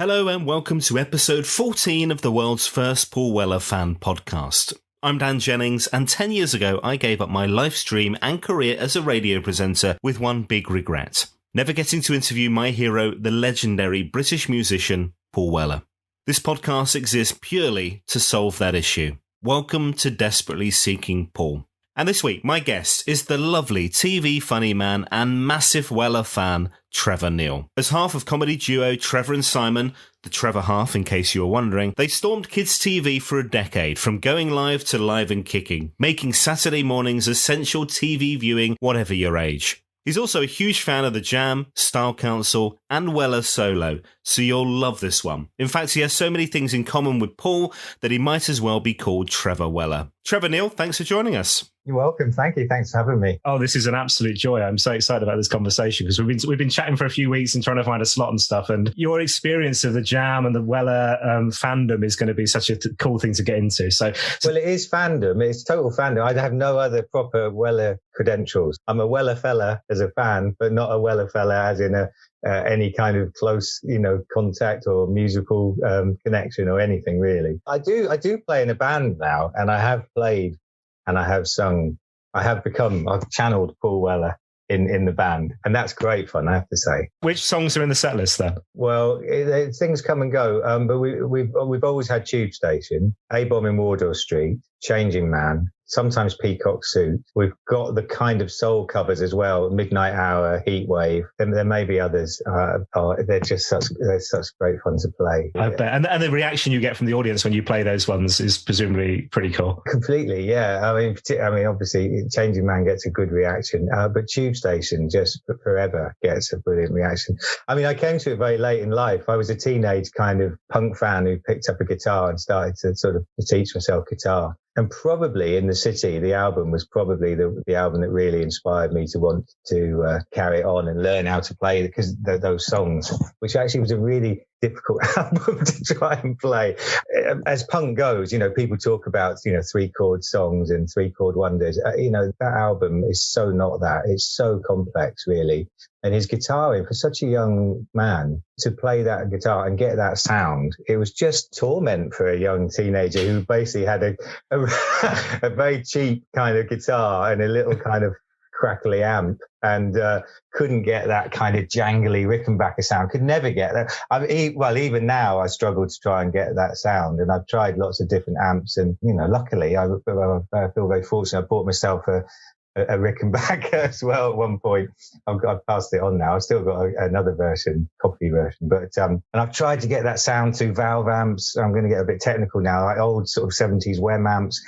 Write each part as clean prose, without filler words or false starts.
Hello and welcome to episode 14 of the world's first Paul Weller fan podcast. I'm Dan Jennings, and 10 years ago I gave up my life dream and career as a radio presenter with one big regret: never getting to interview my hero, the legendary British musician Paul Weller. This podcast exists purely to solve that issue. Welcome to Desperately Seeking Paul. And this week, my guest is the lovely TV funny man and massive Weller fan, Trevor Neal. As half of comedy duo Trevor and Simon, the Trevor half in case you were wondering, they stormed kids' TV for a decade, from going live to live and kicking, making Saturday mornings essential TV viewing, whatever your age. He's also a huge fan of The Jam, Style Council, and Weller Solo, so you'll love this one. In fact, he has so many things in common with Paul that he might as well be called Trevor Weller. Trevor Neal, thanks for joining us. You're welcome. Thank you. Thanks for having me. Oh, this is an absolute joy. I'm so excited about this conversation because we've been chatting for a few weeks and trying to find a slot and stuff. And your experience of The Jam and the Weller fandom is going to be such a cool thing to get into. Well, it is fandom. It's total fandom. I have no other proper Weller credentials. I'm a Weller fella as a fan, but not a Weller fella as in any kind of close, contact or musical connection or anything really. I do play in a band now, and I have played and I have sung. I've channeled Paul Weller in the band, and that's great fun, I have to say. Which songs are in the set list then? Well, things come and go, but we've always had Tube Station, A-Bomb in Wardour Street, Changing Man, sometimes Peacock Suit. We've got the kind of soul covers as well, Midnight Hour, Heatwave. There may be others. They're such great fun to play. I bet. And the reaction you get from the audience when you play those ones is presumably pretty cool. Completely, yeah. I mean, obviously, Changing Man gets a good reaction, but Tube Station just forever gets a brilliant reaction. I mean, I came to it very late in life. I was a teenage kind of punk fan who picked up a guitar and started to sort of teach myself guitar. And probably In the City, the album was probably the album that really inspired me to want to carry on and learn how to play, because those songs, which actually was a really difficult album to try and play. As punk goes, people talk about, 3-chord songs and 3-chord wonders. That album is so not that. It's so complex, really. And his guitaring, for such a young man to play that guitar and get that sound, it was just torment for a young teenager who basically had a very cheap kind of guitar and a little kind of crackly amp, and couldn't get that kind of jangly Rickenbacker sound. Could never get that. Even now I struggle to try and get that sound, and I've tried lots of different amps, and luckily I feel very fortunate. I bought myself a Rickenbacker as well at one point. I've passed it on now. I've still got another version, copy version, but and I've tried to get that sound to valve amps. I'm going to get a bit technical now, like old sort of 70s WEM amps.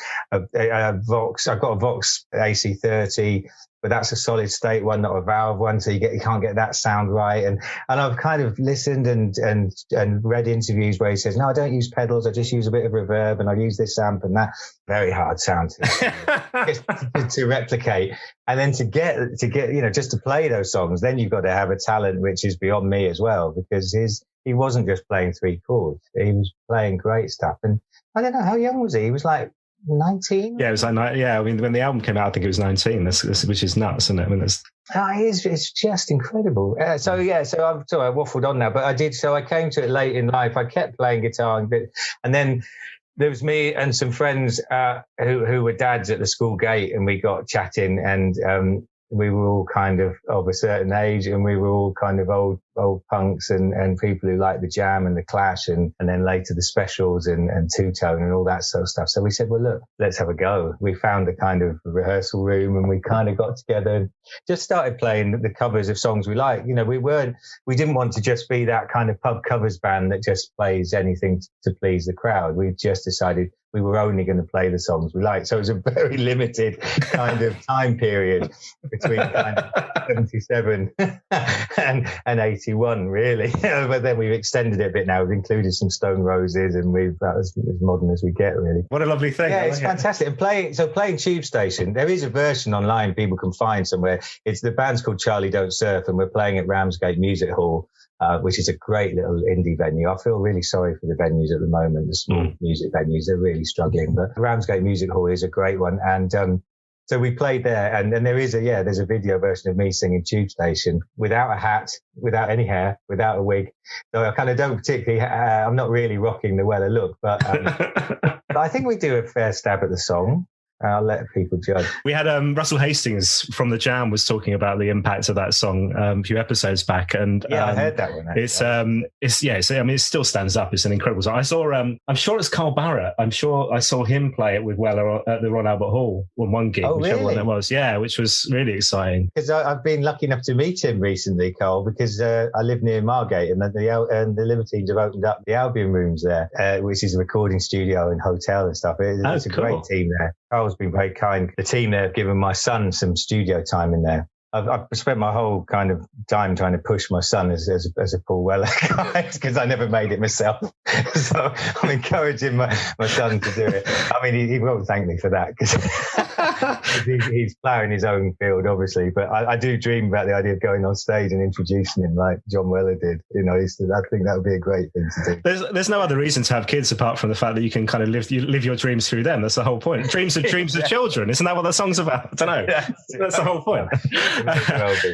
Vox. I've got a Vox AC30, but that's a solid state one, not a valve one, so you can't get that sound right. And I've kind of listened and read interviews where he says, no, I don't use pedals, I just use a bit of reverb, and I use this amp and that. Very hard sound to replicate. And then to get just to play those songs, then you've got to have a talent which is beyond me as well, because he wasn't just playing 3 chords, he was playing great stuff. And I don't know, how young was he? He was like 19? Yeah, it was like, yeah, I mean, when the album came out, I think it was 19, which is nuts, isn't it? I mean, it's just incredible. So I waffled on now, but I came to it late in life. I kept playing guitar, and then there was me and some friends who were dads at the school gate, and we got chatting, and we were all kind of a certain age, and we were all kind of old punks and people who liked The Jam and The Clash, and then later the Specials and Two Tone and all that sort of stuff. So we said, well, look, let's have a go. We found a kind of rehearsal room, and we kind of got together and just started playing the covers of songs we like. We didn't want to just be that kind of pub covers band that just plays anything to please the crowd. We just decided we were only going to play the songs we liked. So it was a very limited kind of time period between kind of 77 and 81, really. But then we've extended it a bit now. We've included some Stone Roses, and that was as modern as we get, really. What a lovely thing. Yeah, it's fantastic. And playing Tube Station, there is a version online people can find somewhere. The band's called Charlie Don't Surf, and we're playing at Ramsgate Music Hall, which is a great little indie venue. I feel really sorry for the venues at the moment, the small music venues. They're really struggling. But Ramsgate Music Hall is a great one. And So we played there, and then there's a video version of me singing Tube Station without a hat, without any hair, without a wig. So I kind of don't particularly, I'm not really rocking the Weller look, but I think we do a fair stab at the song. I'll let people judge. We had Russell Hastings from The Jam was talking about the impact of that song a few episodes back, and I heard that one. Actually. It still stands up. It's an incredible song. I saw, I'm sure it's Carl Barrett. I'm sure I saw him play it with Weller at the Royal Albert Hall on one gig, whichever one it was. Yeah, which was really exciting. Because I've been lucky enough to meet him recently, Carl, because I live near Margate, and the Libertines have opened up the Albion Rooms there, which is a recording studio and hotel and stuff. It's a great team there. Carl's been very kind. The team there have given my son some studio time in there. I've spent my whole kind of time trying to push my son as a Paul Weller guy because I never made it myself. So I'm encouraging my son to do it. I mean, he won't thank me for that because he's ploughing his own field, obviously. But I do dream about the idea of going on stage and introducing him like John Weller did. You know, I think that would be a great thing to do. There's no other reason to have kids apart from the fact that you can kind of live your dreams through them. That's the whole point. Dreams of children. Isn't that what the song's about? I don't know. Yeah, that's the whole point.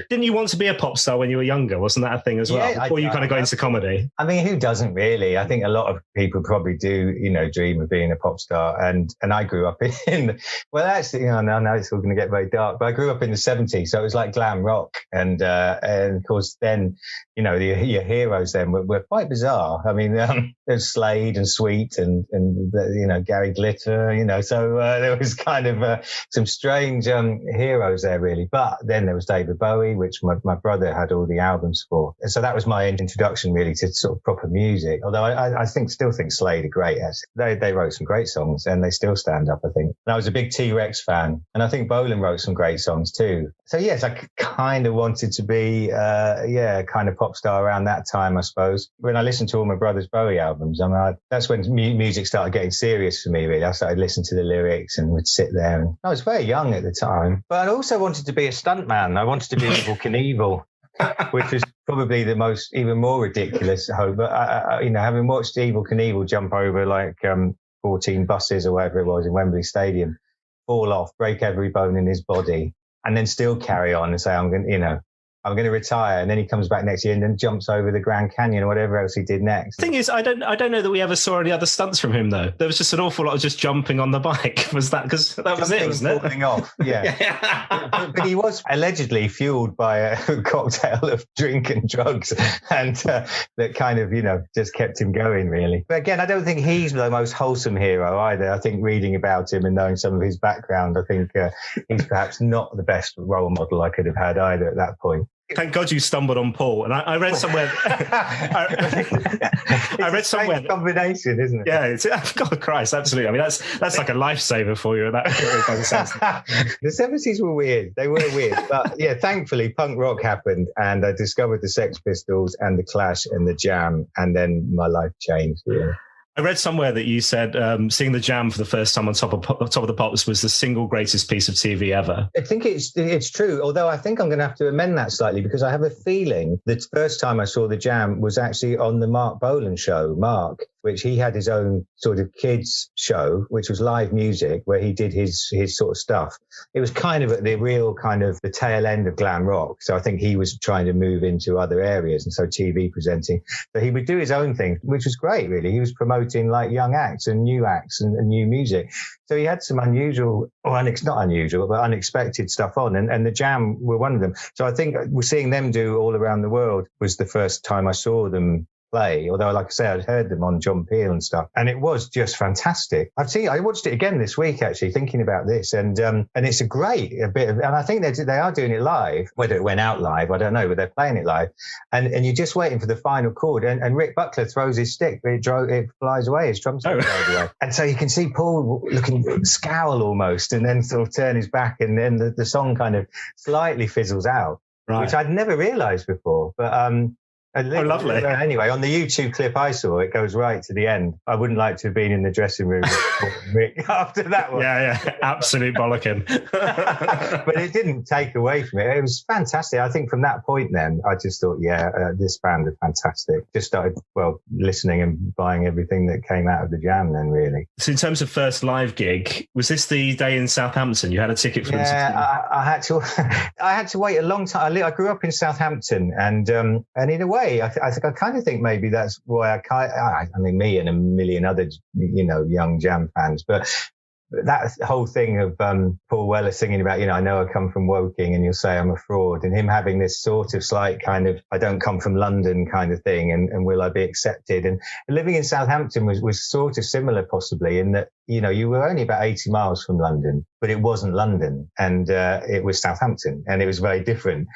Didn't you want to be a pop star when you were younger? Wasn't that a thing as well? Before you kind of got into comedy? I mean, who doesn't really? I think a lot of people probably do, dream of being a pop star. And I grew up in, well, actually, I know it's all going to get very dark, but I grew up in the 70s. So it was like glam rock. And of course, then, your heroes then were quite bizarre. I mean, there's Slade and Sweet and Gary Glitter, so there was kind of some strange heroes there, really. But then there was David Bowie, which my brother had all the albums for. And so that was my introduction really to sort of proper music. Although I still think Slade are great. They wrote some great songs and they still stand up, I think. And I was a big T-Rex fan. And I think Bolan wrote some great songs too. So yes, I kind of wanted to be, kind of pop star around that time, I suppose. When I listened to all my brother's Bowie albums, that's when music started getting serious for me, really. I started listening to the lyrics and would sit there. And I was very young at the time. But I also wanted to be a stuntman. I wanted to be Evel Knievel, which was probably the most, even more ridiculous hope. But, having watched Evel Knievel jump over like 14 buses or whatever it was in Wembley Stadium, fall off, break every bone in his body, and then still carry on and say, I'm going to retire. And then he comes back next year and then jumps over the Grand Canyon or whatever else he did next. The thing is, I don't know that we ever saw any other stunts from him, though. There was just an awful lot of just jumping on the bike. Was that because that was it, wasn't it? Falling off, yeah. but he was allegedly fueled by a cocktail of drink and drugs, and that kind of, just kept him going, really. But again, I don't think he's the most wholesome hero either. I think reading about him and knowing some of his background, I think he's perhaps not the best role model I could have had either at that point. Thank God you stumbled on Paul. And I read somewhere. I read somewhere. Combination, isn't it? Yeah. God Christ, absolutely. I mean, that's like a lifesaver for you. That the 70s were weird. They were weird, but yeah, thankfully, punk rock happened, and I discovered the Sex Pistols and the Clash and the Jam, and then my life changed. Yeah. I read somewhere that you said seeing the Jam for the first time on Top of the Pops was the single greatest piece of TV ever. I think it's true, although I think I'm going to have to amend that slightly because I have a feeling the first time I saw the Jam was actually on the Mark Bolan show, Mark, which he had his own sort of kids show, which was live music, where he did his sort of stuff. It was kind of at the real kind of the tail end of glam rock. So I think he was trying to move into other areas, and so TV presenting. But he would do his own thing, which was great, really. He was promoting like young acts and new music. So he had some unusual, or not unusual, but unexpected stuff on. And the Jam were one of them. So I think we're seeing them do All Around the World was the first time I saw them play, although like I say, I'd heard them on John Peel and stuff, and it was just fantastic. I watched it again this week actually, thinking about this, and it's a bit of, and I think they are doing it live. Whether it went out live, I don't know, but they're playing it live, and you're just waiting for the final chord, and Rick Buckler throws his stick, but it flies away, his drumstick flies away, and so you can see Paul looking scowl almost, and then sort of turn his back, and then the song kind of slightly fizzles out, right, which I'd never realised before, but lovely. Anyway, on the YouTube clip I saw, it goes right to the end. I wouldn't like to have been in the dressing room with Mick after that one. Yeah, absolute bollocking. But it didn't take away from it. It was fantastic. I think from that point then, I just thought, this band are fantastic. Just started, listening and buying everything that came out of the jam then, really. So in terms of first live gig, was this the day in Southampton? You had a ticket for I had to wait a long time. I grew up in Southampton, and in a way, I kind of think maybe that's why me and a million other, young jam fans, but that whole thing of Paul Weller singing about, I know I come from Woking and you'll say I'm a fraud, and him having this sort of slight kind of I don't come from London kind of thing, and will I be accepted? And living in Southampton was sort of similar possibly in that, you were only about 80 miles from London, but it wasn't London, and it was Southampton, and it was very different.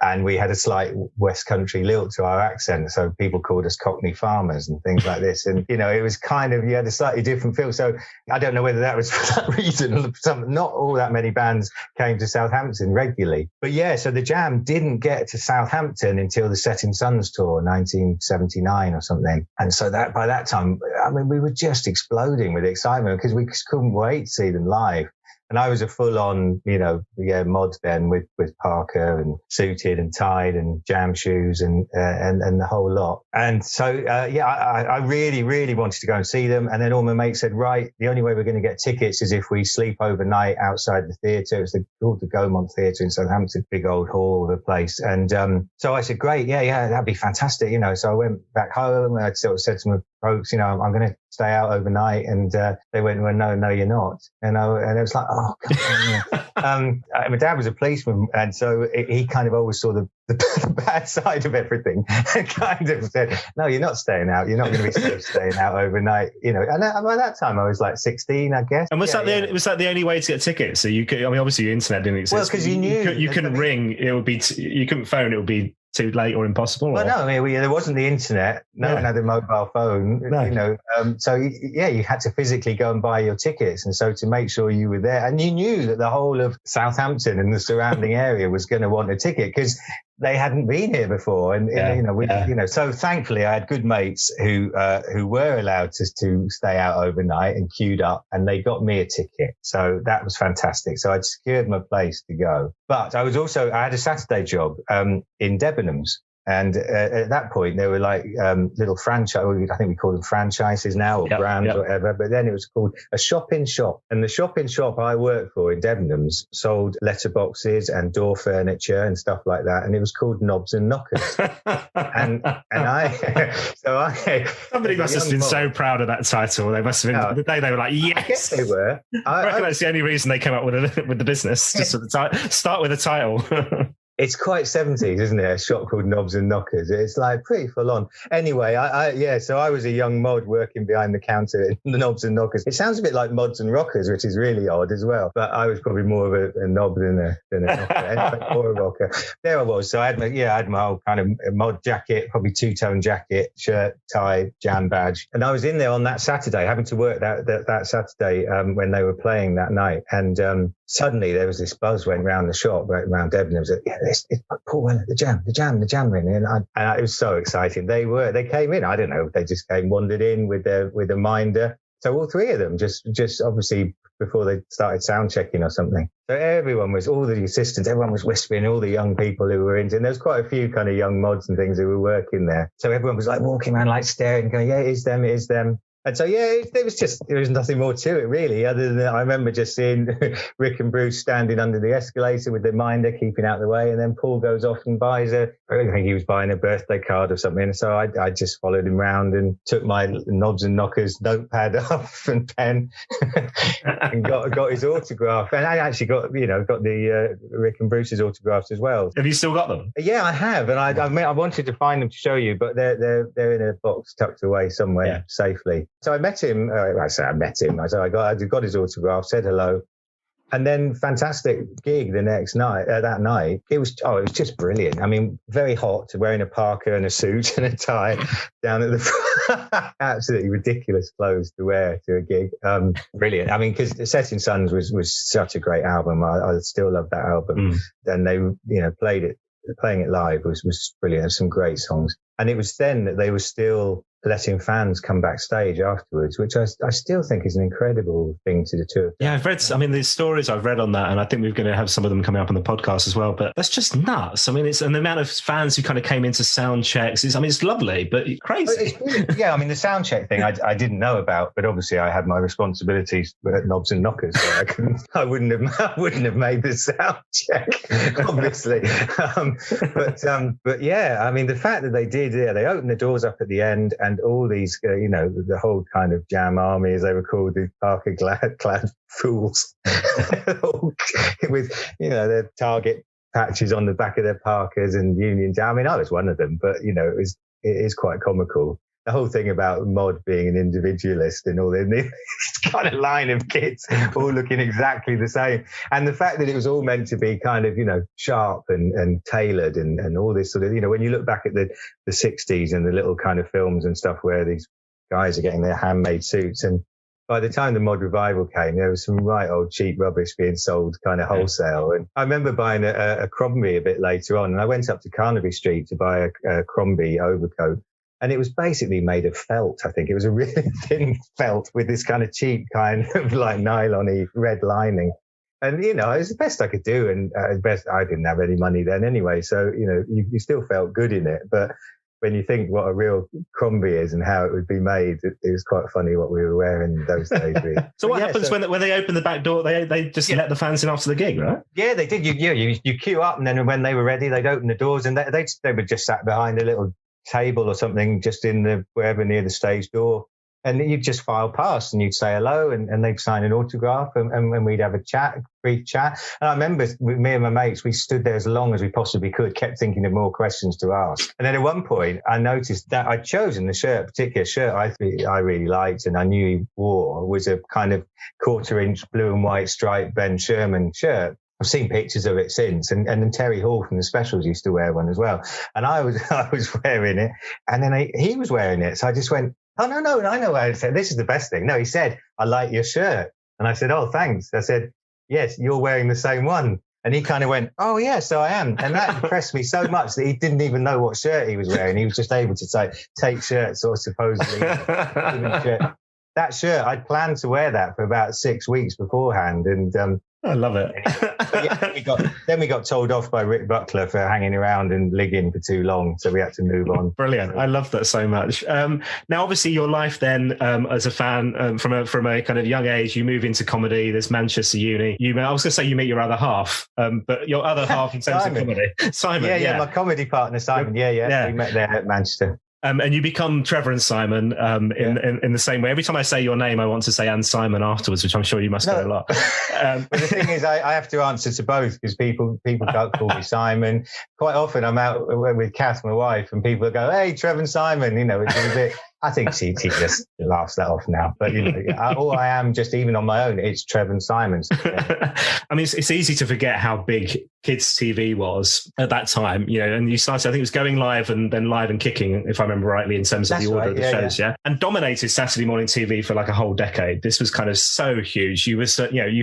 And we had a slight West Country lilt to our accent. So people called us Cockney farmers and things like this. And, it was kind of, you had a slightly different feel. So I don't know whether that was for that reason. Not all that many bands came to Southampton regularly. But so the jam didn't get to Southampton until the Setting Suns tour, 1979 or something. And so by that time, we were just exploding with excitement because we just couldn't wait to see them live. And I was a full-on, mod then with Parker and suited and tied and jam shoes and the whole lot. And so, I really, really wanted to go and see them. And then all my mates said, right, the only way we're going to get tickets is if we sleep overnight outside the theatre. It's called the Gaumont Theatre in Southampton, big old hall of a place. And so I said, great, that'd be fantastic. So I went back home and I sort of said to my folks, I'm going to stay out overnight. And they went, well, no, you're not. And it was like, oh, God. My dad was a policeman, and so he kind of always saw the bad side of everything and kind of said, no, you're not staying out. You're not going to be staying out overnight. And by that time I was like 16, I guess. And was that the only way to get tickets? So you could, obviously your internet didn't exist. Well, because you knew you couldn't ring. It would be, you couldn't phone. It would be too late or impossible? Well, no, there wasn't the internet. No one had a mobile phone. No. So you had to physically go and buy your tickets, and so to make sure you were there, and you knew that the whole of Southampton and the surrounding area was going to want a ticket because they hadn't been here before, and so thankfully I had good mates who were allowed to stay out overnight and queued up, and they got me a ticket, so that was fantastic. So I'd secured my place to go, but I had a Saturday job in Debenhams. And at that point, they were like little franchise. I think we call them franchises now, or brands, or whatever. But then it was called a shop-in-shop. And the shop-in-shop I worked for in Debenhams sold letterboxes and door furniture and stuff like that. And it was called Knobs and Knockers. and somebody must have been so proud of that title. They must have been the day they were like, yes. I guess they were. I reckon that's the only reason they came up with the business. Just start with a title. It's quite 70s, isn't it? A shop called Knobs and Knockers. It's like pretty full on. Anyway, so I was a young mod working behind the counter in the Knobs and Knockers. It sounds a bit like Mods and Rockers, which is really odd as well. But I was probably more of a knob than a knocker. Anyway, or a rocker. There I was. So I had my whole kind of mod jacket, probably two-tone jacket, shirt, tie, jam badge. And I was in there on that Saturday, having to work that Saturday when they were playing that night. And suddenly there was this buzz went round the shop, around Debenhams. It's Paul Weller, the jam in, and it was so exciting. They came in. I don't know. They just wandered in with a minder. So all three of them just obviously before they started sound checking or something. So all the assistants, everyone was whispering, all the young people who were into, and there was quite a few kind of young mods and things who were working there. So everyone was like walking around, like staring, going, yeah, it is them. And so, there was nothing more to it really, other than I remember just seeing Rick and Bruce standing under the escalator with the minder keeping out the way. And then Paul goes off and buys I think he was buying a birthday card or something. And so I just followed him round and took my Knobs and Knockers notepad off and pen and got his autograph. And I actually got the Rick and Bruce's autographs as well. Have you still got them? Yeah, I have. And I wanted to find them to show you, but they're in a box tucked away somewhere safely. So I met him. I got his autograph, said hello, and then fantastic gig the next night. That night, it was just brilliant. I mean, very hot, wearing a parka and a suit and a tie down at the front. Absolutely ridiculous clothes to wear to a gig. Brilliant. I mean, because Setting Suns was such a great album. I still love that album. And they, playing it live was brilliant. There's some great songs. And it was then that they were still letting fans come backstage afterwards, which I still think is an incredible thing to do. Yeah, I've read, I mean, the stories I've read on that, and I think we're going to have some of them coming up on the podcast as well, but that's just nuts. I mean, and the amount of fans who kind of came into Soundchecks it's lovely, but crazy. Yeah, I mean, the Soundcheck thing I didn't know about, but obviously I had my responsibilities at Knobs and Knockers, so I wouldn't have made the Soundcheck, obviously. But yeah, I mean, the fact that they did, they opened the doors up at the end, and all these, the whole kind of jam army, as they were called, the parka clad fools, with, their Target patches on the back of their parkas and Union Jam. I mean, I was one of them, but, it is quite comical. The whole thing about Mod being an individualist and all this kind of line of kids all looking exactly the same. And the fact that it was all meant to be kind of, sharp and tailored and all this sort of, when you look back at the 60s and the little kind of films and stuff where these guys are getting their handmade suits. And by the time the Mod revival came, there was some right old cheap rubbish being sold kind of wholesale. And I remember buying a Crombie a bit later on, and I went up to Carnaby Street to buy a Crombie overcoat. And it was basically made of felt. I think it was a really thin felt with this kind of cheap kind of like nylon-y red lining. And, it was the best I could do. And I didn't have any money then anyway. So, you still felt good in it. But when you think what a real Crombie is and how it would be made, it was quite funny what we were wearing those days. Really. So what happens when they open the back door? They just let the fans in after the gig, right? Yeah, they did. You queue up, and then when they were ready, they'd open the doors, and they were just sat behind a little table or something just in wherever near the stage door, and you'd just file past and you'd say hello, and they'd sign an autograph, and we'd have a brief chat. And I remember with me and my mates, we stood there as long as we possibly could, kept thinking of more questions to ask. And then at one point I noticed that I'd chosen the particular shirt I really liked and I knew he wore was a kind of 1/4 inch blue and white striped Ben Sherman shirt. I've seen pictures of it since, and then Terry Hall from the Specials used to wear one as well. And I was wearing it, and then he was wearing it. So I just went, oh, no, and I know what I said. This is the best thing. No, he said, I like your shirt. And I said, oh, thanks. I said, yes, you're wearing the same one. And he kind of went, oh, yeah, so I am. And that impressed me so much that he didn't even know what shirt he was wearing. He was just able to take shirts or supposedly shirt. That shirt, I'd planned to wear that for about 6 weeks beforehand. And I love it. Then we got told off by Rick Buckler for hanging around and ligging for too long, so we had to move on. Brilliant! I love that so much. Now, obviously, your life then as a fan from a kind of young age, you move into comedy. There's Manchester Uni. I was going to say you meet your other half, but your other half in terms of comedy, Simon. Yeah, my comedy partner Simon. Yeah. We met there at Manchester. And you become Trevor and Simon in the same way. Every time I say your name, I want to say and Simon afterwards, which I'm sure you must do a lot. But the thing is, I have to answer to both because people don't call me Simon. Quite often I'm out with Kath, my wife, and people go, hey, Trevor and Simon, which is a bit... I think she just laughs that off now. But, all I am, just even on my own, it's Trevor and Simon. I mean, it's easy to forget how big kids' TV was at that time, and you started, I think it was Going Live and then Live and Kicking, if I remember rightly, in terms of the order of the shows, yeah? And dominated Saturday morning TV for like a whole decade. This was kind of so huge. You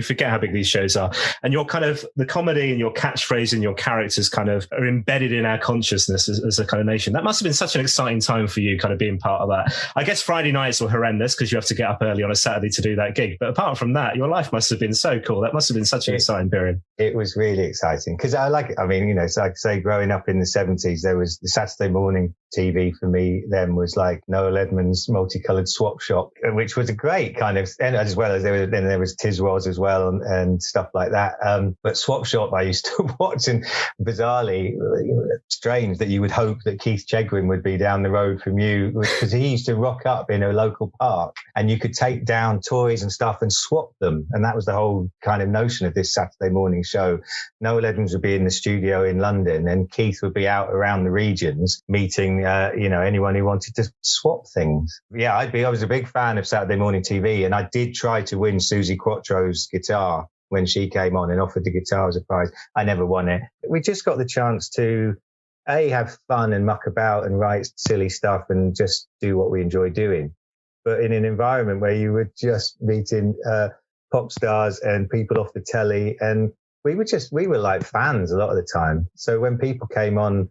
forget how big these shows are. And your kind of, the comedy and your catchphrase and your characters kind of are embedded in our consciousness as a kind of nation. That must have been such an exciting time for you, kind of being part of that. I guess Friday nights were horrendous because you have to get up early on a Saturday to do that gig. But apart from that, your life must have been so cool. That must have been such an exciting period. It was really exciting because I like it. I mean, so I could say growing up in the 70s, there was the Saturday morning TV for me then was like Noel Edmonds' Multicolored Swap Shop, which was a great kind of, and as well as there was Tiswas as well and stuff like that. But Swap Shop I used to watch, and bizarrely strange that you would hope that Keith Chegwin would be down the road from you, because he used to rock up in a local park and you could take down toys and stuff and swap them. And that was the whole kind of notion of this Saturday morning show. Noel Edmonds would be in the studio in London and Keith would be out around the regions meeting anyone who wanted to swap things. Yeah, I was a big fan of Saturday morning TV, and I did try to win Susie Quattro's guitar when she came on and offered the guitar as a prize. I never won it. We just got the chance to have fun and muck about and write silly stuff and just do what we enjoy doing, but in an environment where you were just meeting pop stars and people off the telly, and we were like fans a lot of the time. So when people came on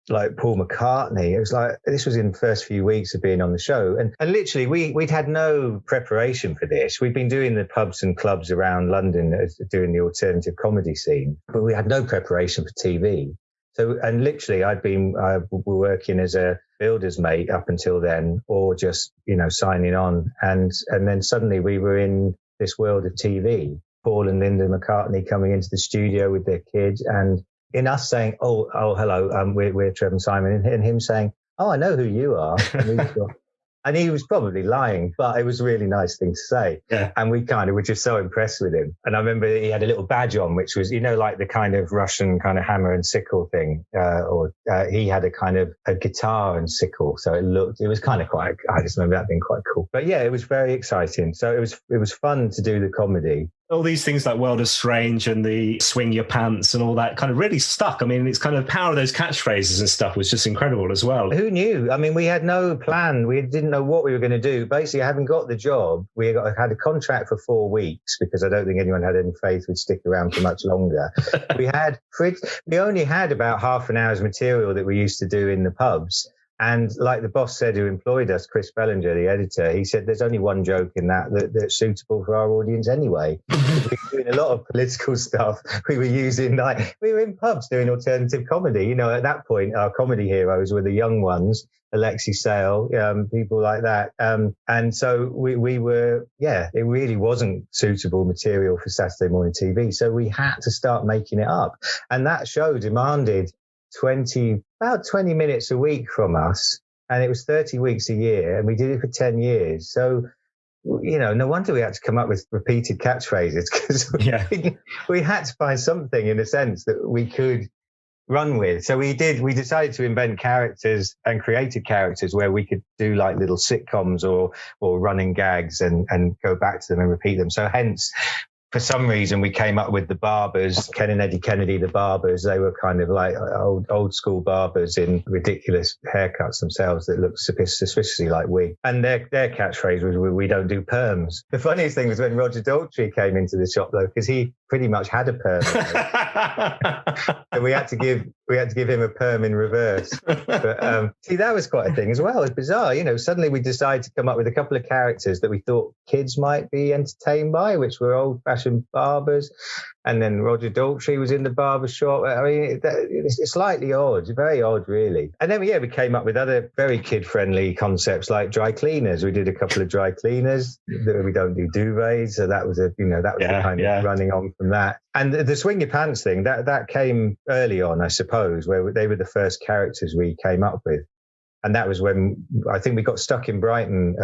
like Paul McCartney. It was like, this was in the first few weeks of being on the show. And literally we'd had no preparation for this. We'd been doing the pubs and clubs around London doing the alternative comedy scene, but we had no preparation for TV. So, and literally I'd been working as a builder's mate up until then, or just, signing on. And then suddenly we were in this world of TV, Paul and Linda McCartney coming into the studio with their kids, and in us saying, oh, hello, we're Trevor and Simon, and him saying, oh, I know who you are. And he was probably lying, but it was a really nice thing to say. Yeah. And we kind of were just so impressed with him. And I remember he had a little badge on, which was, like the kind of Russian kind of hammer and sickle thing. He had a kind of a guitar and sickle. So it was kind of quite, I just remember that being quite cool. But yeah, it was very exciting. So it was fun to do the comedy. All these things like World is Strange and the swing your pants and all that kind of really stuck. I mean, it's kind of power of those catchphrases and stuff was just incredible as well. Who knew? I mean, we had no plan. We didn't know what we were going to do. Basically, having got the job, had a contract for 4 weeks because I don't think anyone had any faith we'd stick around for much longer. We only had about half an hour's material that we used to do in the pubs. And like the boss said who employed us, Chris Bellinger, the editor, he said there's only one joke in that's suitable for our audience anyway. We were doing a lot of political stuff. We were in pubs doing alternative comedy. At that point, our comedy heroes were the young ones, Alexi Sale, people like that. And so we were, it really wasn't suitable material for Saturday morning TV. So we had to start making it up. And that show demanded about 20 minutes a week from us, and it was 30 weeks a year, and we did it for 10 years. So, no wonder we had to come up with repeated catchphrases, because we had to find something in a sense that we could run with. So we decided to invent characters and created characters where we could do like little sitcoms or running gags and go back to them and repeat them. So hence, for some reason, we came up with the Barbers, Ken and Eddie Kennedy, the Barbers. They were kind of like old school barbers in ridiculous haircuts themselves that looked suspiciously like wig. And their catchphrase was, "We don't do perms." The funniest thing was when Roger Daltrey came into the shop, though, because he pretty much had a perm. And we had to give him a perm in reverse. But see, that was quite a thing as well. It was bizarre, Suddenly we decided to come up with a couple of characters that we thought kids might be entertained by, which were old-fashioned barbers, and then Roger Daltrey was in the barber shop. I mean, it's slightly odd, very odd, really. And then we came up with other very kid-friendly concepts like dry cleaners. We did a couple of dry cleaners. We don't do duvets, so that was the kind of running on from that. And the swing your pants thing that came early on, I suppose, where they were the first characters we came up with. And that was when I think we got stuck in Brighton.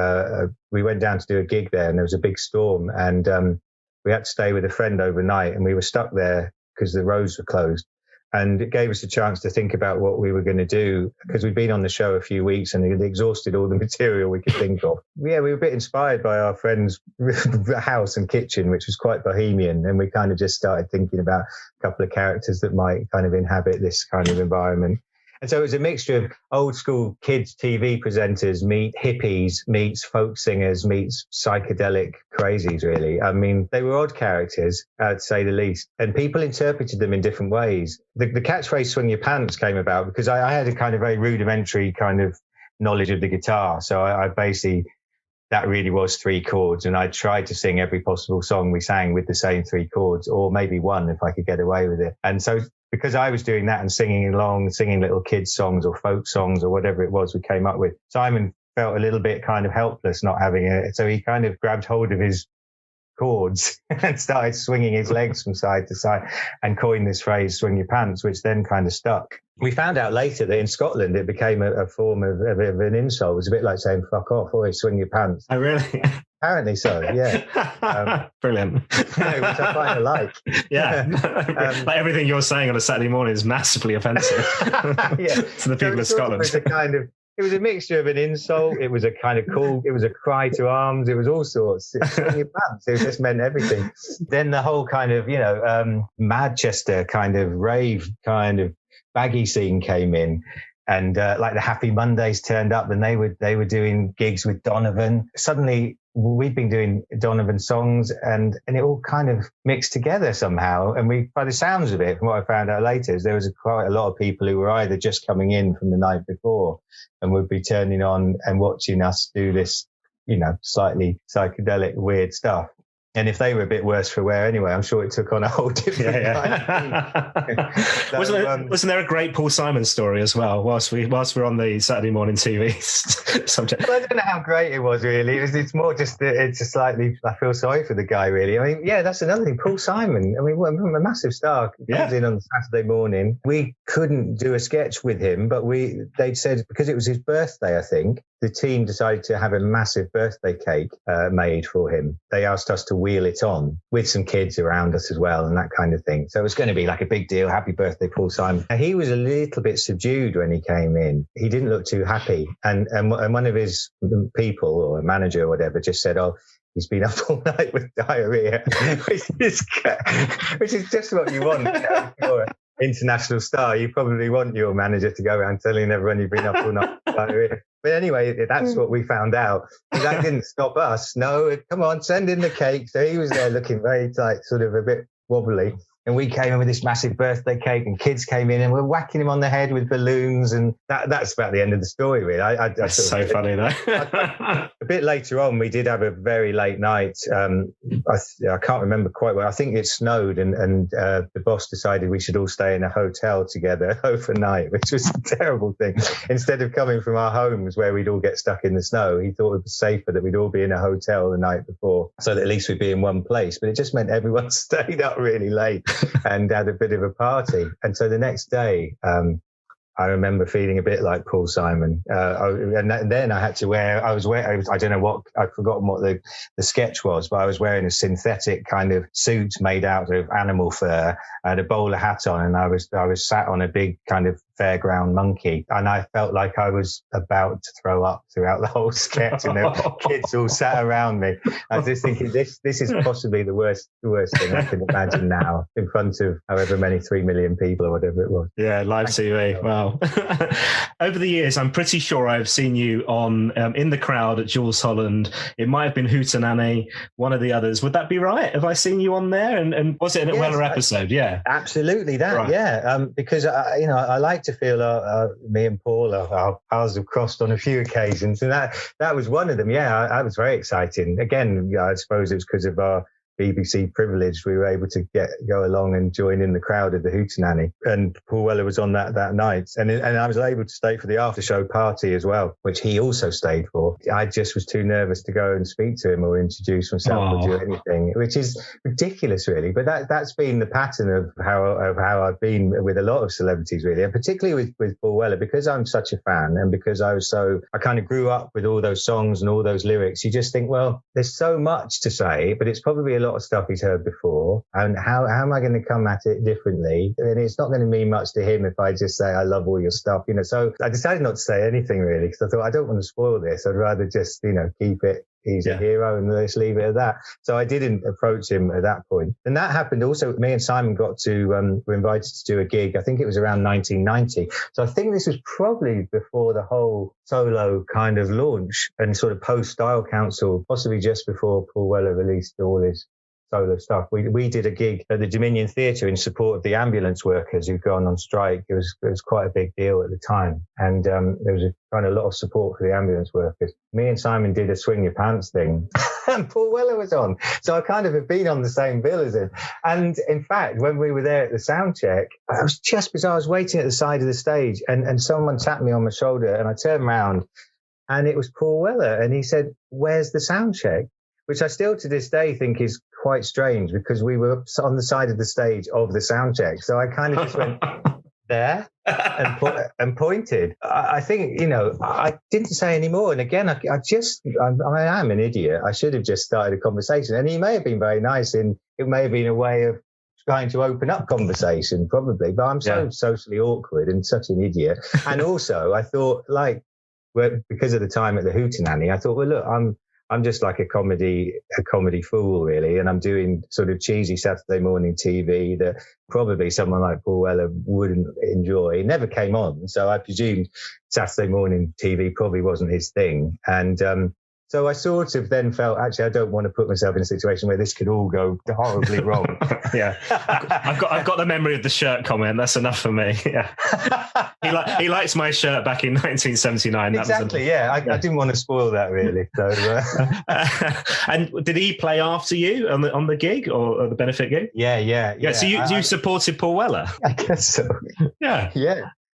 We went down to do a gig there, and there was a big storm, and we had to stay with a friend overnight, and we were stuck there because the roads were closed. And it gave us a chance to think about what we were going to do, because we'd been on the show a few weeks and it exhausted all the material we could think of. Yeah, we were a bit inspired by our friend's house and kitchen, which was quite bohemian. And we kind of just started thinking about a couple of characters that might kind of inhabit this kind of environment. And so it was a mixture of old school kids TV presenters meet hippies, meets folk singers, meets psychedelic crazies, really. I mean, they were odd characters, to say the least. And people interpreted them in different ways. The catchphrase "swing your pants" came about because I had a kind of very rudimentary kind of knowledge of the guitar. So I basically, that really was 3 chords. And I tried to sing every possible song we sang with the same 3 chords, or maybe one if I could get away with it. And so because I was doing that and singing along, singing little kids songs or folk songs or whatever it was we came up with, Simon felt a little bit kind of helpless not having it. So he kind of grabbed hold of his chords and started swinging his legs from side to side and coined this phrase, "swing your pants," which then kind of stuck. We found out later that in Scotland it became a form of an insult. It was a bit like saying "fuck off," or "swing your pants." Oh, really? Apparently so, yeah. Brilliant. Which I kind of like. Yeah. Like everything you're saying on a Saturday morning is massively offensive to the people of Scotland. It was a mixture of an insult. It was a kind of cool. It was a cry to arms. It was all sorts. It just meant everything. Then the whole kind of, Manchester kind of rave kind of baggy scene came in. And like the Happy Mondays turned up, and they were doing gigs with Donovan. Suddenly we'd been doing Donovan songs and it all kind of mixed together somehow. And by the sounds of it, from what I found out later, is there was quite a lot of people who were either just coming in from the night before and would be turning on and watching us do this, slightly psychedelic, weird stuff. And if they were a bit worse for wear anyway, I'm sure it took on a whole different So, wasn't there a great Paul Simon story as well? Whilst we're on the Saturday morning TV subject. Well, I don't know how great it was really. It's more just it's a slightly. I feel sorry for the guy really. I mean, yeah, that's another thing. Paul Simon. I mean, a massive star comes in on Saturday morning. We couldn't do a sketch with him, but they'd said because it was his birthday, I think. The team decided to have a massive birthday cake made for him. They asked us to wheel it on with some kids around us as well and that kind of thing. So it was going to be like a big deal. Happy birthday, Paul Simon. And he was a little bit subdued when he came in. He didn't look too happy. And one of his people or a manager or whatever just said, oh, he's been up all night with diarrhea, which is just what you want. You're an international star. You probably want your manager to go around telling everyone you've been up all night with diarrhea. But anyway, that's what we found out. That didn't stop us. No, come on, send in the cake. So he was there looking very like sort of a bit wobbly. And we came in with this massive birthday cake and kids came in and we're whacking him on the head with balloons. And that's about the end of the story, really. That's so funny, though. A bit later on, we did have a very late night. I can't remember quite well. I think it snowed and the boss decided we should all stay in a hotel together overnight, which was a terrible thing. Instead of coming from our homes where we'd all get stuck in the snow, he thought it was safer that we'd all be in a hotel the night before so that at least we'd be in one place. But it just meant everyone stayed up really late and had a bit of a party. And so the next day, I remember feeling a bit like Paul Simon. And then I had to I don't know what, I've forgotten what the sketch was, but I was wearing a synthetic kind of suit made out of animal fur. I had a bowler hat on and I was sat on a big kind of fairground monkey. And I felt like I was about to throw up throughout the whole sketch and the kids all sat around me. I was just thinking, this is possibly the worst thing I can imagine now in front of however many 3 million people or whatever it was. Yeah, live TV. Wow. Over the years, I'm pretty sure I've seen you on in the crowd at Jools Holland. It might have been Hootenanny, one of the others. Would that be right? Have I seen you on there? And was it an Weller episode? Yeah, absolutely. That right. Yeah, because I like to feel me and Paul, our paths have crossed on a few occasions, and that was one of them. Yeah, that was very exciting. Again, I suppose it was because of our BBC privilege, we were able to go along and join in the crowd at the Hootenanny. And Paul Weller was on that night. And I was able to stay for the after show party as well, which he also stayed for. I just was too nervous to go and speak to him or introduce myself or do anything, which is ridiculous, really. But that's been the pattern of how I've been with a lot of celebrities, really. And particularly with Paul Weller, because I'm such a fan and because I kind of grew up with all those songs and all those lyrics. You just think, well, there's so much to say, but it's probably a lot of stuff he's heard before, and how am I going to come at it differently? And it's not going to mean much to him if I just say I love all your stuff, so I decided not to say anything really, because I thought I don't want to spoil this. I'd rather just keep it, he's a hero, and let's leave it at that. So I didn't approach him at that point. And that happened also. Me and Simon were invited to do a gig. I think it was around 1990. So I think this was probably before the whole solo kind of launch and sort of post Style Council, possibly just before Paul Weller released all his solo stuff. We did a gig at the Dominion Theatre in support of the ambulance workers who'd gone on strike. It was quite a big deal at the time, and there was a lot of support for the ambulance workers. Me and Simon did a swing your pants thing, and Paul Weller was on. So I kind of have been on the same bill as him. And in fact, when we were there at the Soundcheck, it was just because I was waiting at the side of the stage, and someone tapped me on my shoulder, and I turned around, and it was Paul Weller, and he said, "Where's the Soundcheck?" Which I still to this day think is quite strange, because we were on the side of the stage of the Soundcheck. So I kind of just went there and pointed. I think, I didn't say any more. And again, I am an idiot. I should have just started a conversation. And he may have been very nice, and it may have been a way of trying to open up conversation, probably. But I'm so socially awkward and such an idiot. And also, I thought, because of the time at the Hootenanny, I thought, well, look, I'm just like a comedy fool, really, and I'm doing sort of cheesy Saturday morning TV that probably someone like Paul Weller wouldn't enjoy. It never came on, so I presumed Saturday morning TV probably wasn't his thing. And So I sort of then felt, actually, I don't want to put myself in a situation where this could all go horribly wrong. Yeah, I've got the memory of the shirt comment. That's enough for me. Yeah, he likes my shirt back in 1979. Exactly. I didn't want to spoil that really. So, and did he play after you on the gig or the benefit gig? Yeah. So you supported Paul Weller? I guess so. Yeah.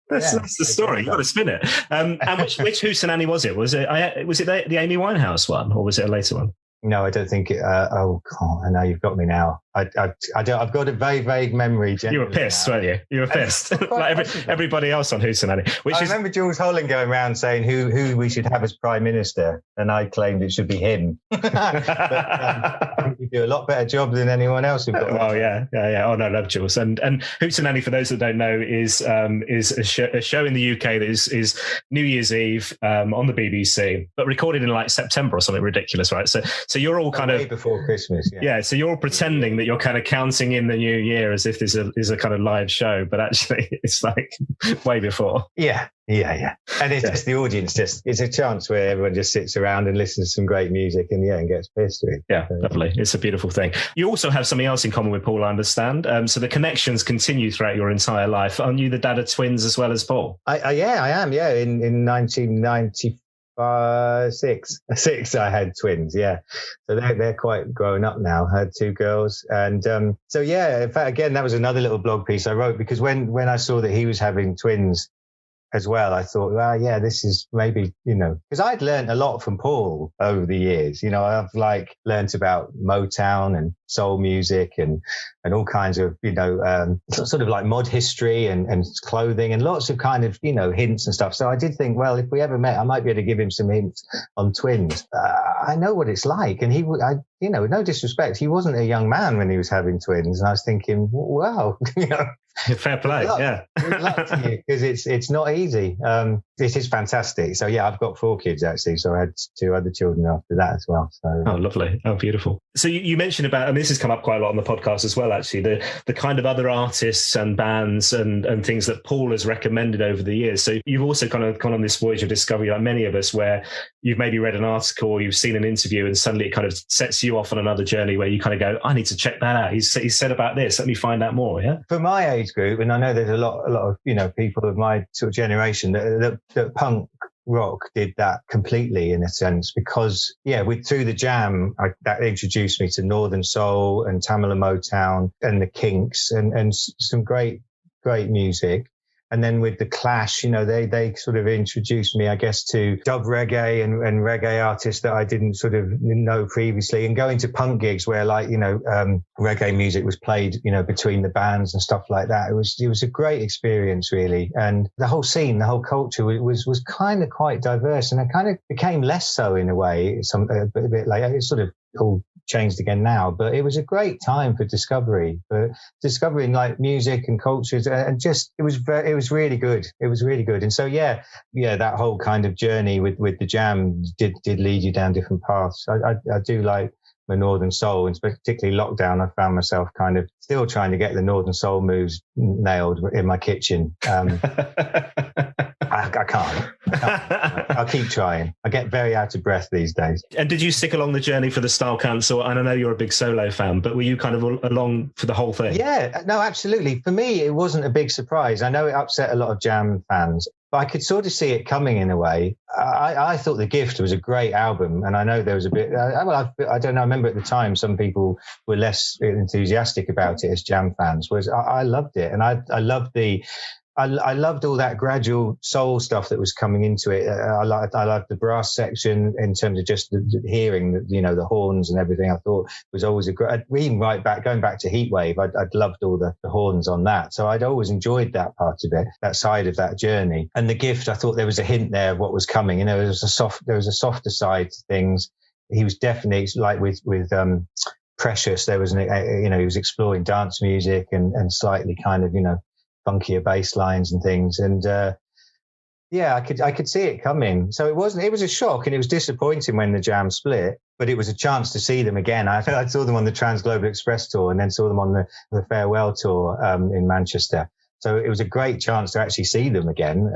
That's the story. You've got to spin it. And which Hootenanny was it? Was it the Amy Winehouse one, or was it a later one? No, I don't think it. Oh God, I know you've got me now. I've got a very vague memory. You were pissed, weren't you? You were pissed, like everybody else on Hootenanny. I remember Jools Holland going around saying who we should have as Prime Minister, and I claimed it should be him. But I think you do a lot better job than anyone else. Oh yeah. Oh no, love Jools. And Hootenanny, for those that don't know, is a show in the UK that is New Year's Eve on the BBC, but recorded in like September or something ridiculous, right? So you're all kind of before Christmas. Yeah. So you're all pretending that you're kind of counting in the new year as if this is a kind of live show, but actually it's like way before. Yeah. And it's just the audience. It's a chance where everyone just sits around and listens to some great music and gets pissed with. Yeah, lovely. It's a beautiful thing. You also have something else in common with Paul, I understand. So the connections continue throughout your entire life. Aren't you the dad of twins as well as Paul? I am. Yeah, in 1995. Six I had twins, so they're quite grown up now. I had two girls, and in fact, again, that was another little blog piece I wrote, because when I saw that he was having twins as well, I thought, well, this is maybe, because I'd learned a lot from Paul over the years. I've learned about Motown and soul music and all kinds of, sort of like mod history and clothing and lots of kind of, hints and stuff. So I did think, well, if we ever met, I might be able to give him some hints on twins. I know what it's like. And no disrespect, he wasn't a young man when he was having twins. And I was thinking, wow, fair play. Good luck to you, because it's not easy. It is fantastic. So I've got 4 kids actually. So I had 2 other children after that as well. So oh, lovely. Oh, beautiful. So you mentioned about, I mean, this has come up quite a lot on the podcast as well, actually, the kind of other artists and bands and things that Paul has recommended over the years. So you've also kind of gone on this Voyager Discovery, like many of us, where you've maybe read an article or you've seen an interview and suddenly it kind of sets you off on another journey where you kind of go, I need to check that out. He's said about this. Let me find out more. Yeah. For my age group, and I know there's a lot of people of my sort of generation that punk rock did that completely, in a sense, because through the Jam, that introduced me to Northern Soul and Tamala Motown and the Kinks and some great music. And then with the Clash, they sort of introduced me, I guess, to dub reggae and reggae artists that I didn't sort of know previously, and going to punk gigs where reggae music was played, between the bands and stuff like that. It was a great experience, really. And the whole scene, the whole culture was kind of quite diverse, and it kind of became less so in a way, a bit later. It's sort of all changed again now, but it was a great time for discovery, for discovering music and cultures, and just it was really good. It was really good. And so that whole kind of journey with the Jam did lead you down different paths. I do like the Northern Soul, and particularly lockdown, I found myself kind of still trying to get the Northern Soul moves nailed in my kitchen. I can't. I'll keep trying. I get very out of breath these days. And did you stick along the journey for the Style Council? And I know you're a big solo fan, but were you kind of along for the whole thing? Yeah, no, absolutely. For me, it wasn't a big surprise. I know it upset a lot of Jam fans, but I could sort of see it coming in a way. I thought The Gift was a great album, and I know there was a bit, I don't know, I remember at the time some people were less enthusiastic about it as Jam fans, whereas I loved it. And I loved I loved all that gradual soul stuff that was coming into it. I liked the brass section in terms of just the hearing, the horns and everything. I thought was always a great, even going back to Heatwave, I'd loved all the horns on that. So I'd always enjoyed that part of it, that side of that journey. And The Gift, I thought there was a hint there of what was coming. There was a softer side to things. He was definitely like with Precious. There was he was exploring dance music and slightly kind of, funkier bass lines and things. And I could see it coming. So it was a shock, and it was disappointing when the Jam split, but it was a chance to see them again. I saw them on the Trans Global Express tour, and then saw them on the farewell tour in Manchester. So it was a great chance to actually see them again.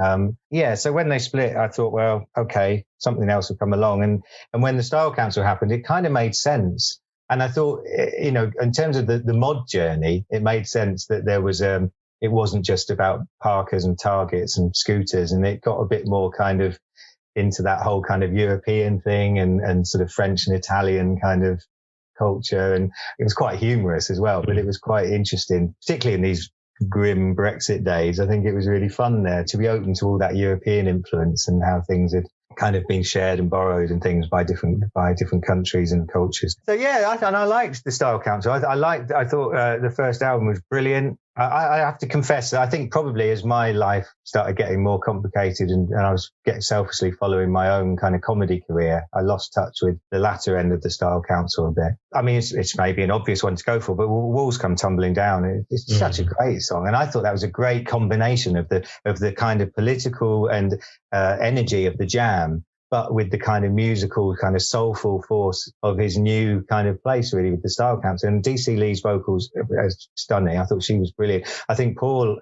So when they split, I thought, well, okay, something else will come along. And when the Style Council happened, it kind of made sense. And I thought, in terms of the mod journey, it made sense that there was, it wasn't just about Parkers and Targets and scooters, and it got a bit more kind of into that whole kind of European thing and sort of French and Italian kind of culture. And it was quite humorous as well, but it was quite interesting, particularly in these grim Brexit days. I think it was really fun there to be open to all that European influence and how things had kind of been shared and borrowed and things by different countries and cultures. So yeah, I liked the Style Council. I thought the first album was brilliant. I have to confess that I think probably as my life started getting more complicated and I was getting selfishly following my own kind of comedy career, I lost touch with the latter end of the Style Council a bit. I mean, it's maybe an obvious one to go for, but Walls Come Tumbling Down, it's such a great song. And I thought that was a great combination of the kind of political and energy of the Jam, but with the kind of musical, kind of soulful force of his new kind of place, really, with the Style Council. And DC Lee's vocals are stunning. I thought she was brilliant. I think Paul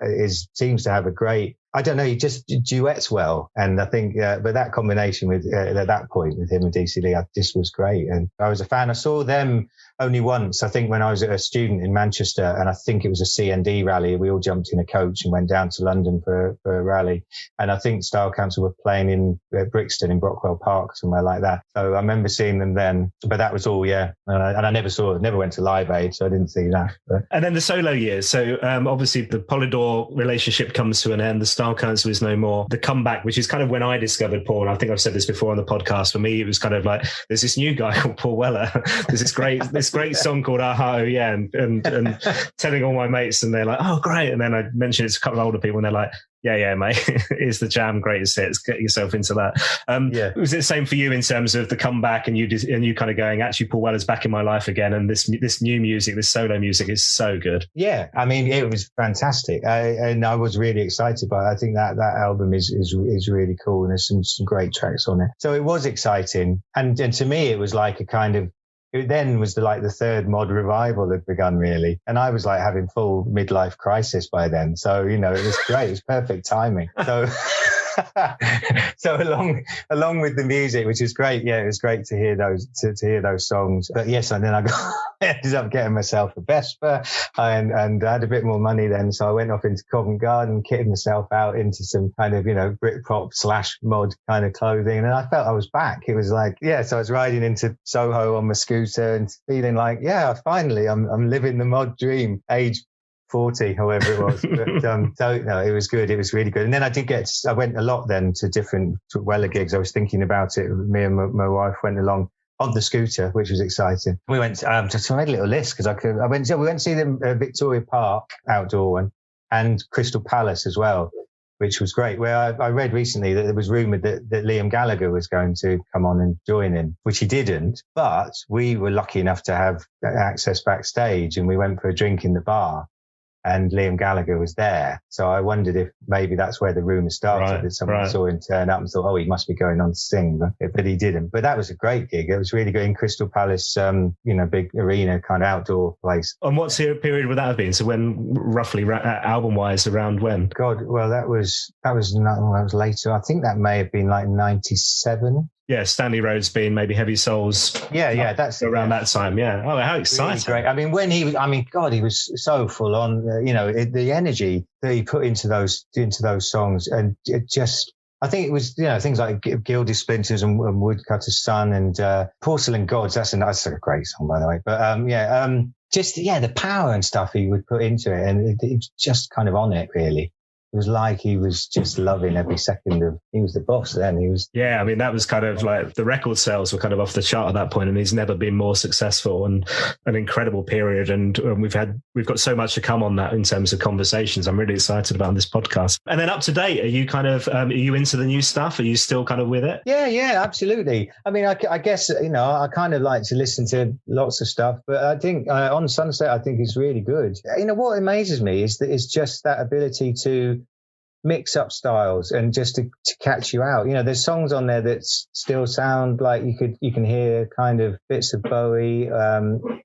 seems to have a great, I don't know, he just duets well. And I think, but that combination with, at that point with him and DC Lee, just was great. And I was a fan. I saw them only once, I think, when I was a student in Manchester, and I think it was a CND rally. We all jumped in a coach and went down to London for a rally. And I think Style Council were playing in Brixton in Brockwell Park, somewhere like that. So I remember seeing them then, but that was all, yeah. And I never went to Live Aid, so I didn't see that. But. And then the solo years. So obviously the Polydor relationship comes to an end. The Style Council is no more. The comeback, which is kind of when I discovered Paul, and I think I've said this before on the podcast, for me, it was kind of like, there's this new guy called Paul Weller. There's this great song called Aha, Oh Yeah, and telling all my mates, and they're like, oh, great. And then I mentioned it to a couple of older people, and they're like, yeah, mate, it's the Jam greatest hits. Get yourself into that. Was it the same for you in terms of the comeback and you kind of going, actually, Paul Weller's back in my life again, and this new music, this solo music is so good? Yeah, I mean, it was fantastic, and I was really excited by it. I think that album is really cool, and there's some great tracks on it. So it was exciting, and to me, it was like a kind of. It then was the third mod revival had begun, really. And I was like having full midlife crisis by then. So, it was great. It was perfect timing. So, so along with the music, which is great. Yeah, it was great to hear those songs. But yes, and then I ended up getting myself a Vespa and I had a bit more money then. So I went off into Covent Garden, kitted myself out into some kind of, Britpop / mod kind of clothing. And I felt I was back. It was like, so I was riding into Soho on my scooter and feeling like, finally I'm living the mod dream, age 40, however it was. But, no, it was good. It was really good. And then I went a lot then to different Weller gigs. I was thinking about it. Me and my wife went along on the scooter, which was exciting. We went, so I made a little list because we went to see them at Victoria Park, outdoor one, and Crystal Palace as well, which was great. Where I read recently that it was rumoured that Liam Gallagher was going to come on and join in, which he didn't. But we were lucky enough to have access backstage, and we went for a drink in the bar. And Liam Gallagher was there. So I wondered if maybe that's where the rumour started, that someone saw him turn up and thought, oh, he must be going on to sing. But he didn't. But that was a great gig. It was really good in Crystal Palace, big arena kind of outdoor place. And what period would that have been? So when, roughly, album-wise, around when? God, well, that was later. I think that may have been like 97. Yeah, Stanley Rhodes being maybe Heavy Souls. Yeah, that's around that time. Yeah. Oh, how exciting! Really great. I mean, when he was so full on. The energy that he put into those songs, and it just. I think it was, things like Gilded Splinters and Woodcutter's Son and Porcelain Gods. That's a great song, by the way. But the power and stuff he would put into it, and it was just kind of on it, really. It was like he was just loving every second of. He was the boss then. He was. Yeah, I mean that was kind of like the record sales were kind of off the chart at that point, and he's never been more successful, and an incredible period. And we've got so much to come on that in terms of conversations. I'm really excited about this podcast. And then up to date, are you kind of are you into the new stuff? Are you still kind of with it? Yeah, absolutely. I mean, I guess I kind of like to listen to lots of stuff, but I think on Sunset, I think it's really good. What amazes me is just that ability to mix up styles and just to catch you out. You know, there's songs on there that still sound like you can hear kind of bits of Bowie,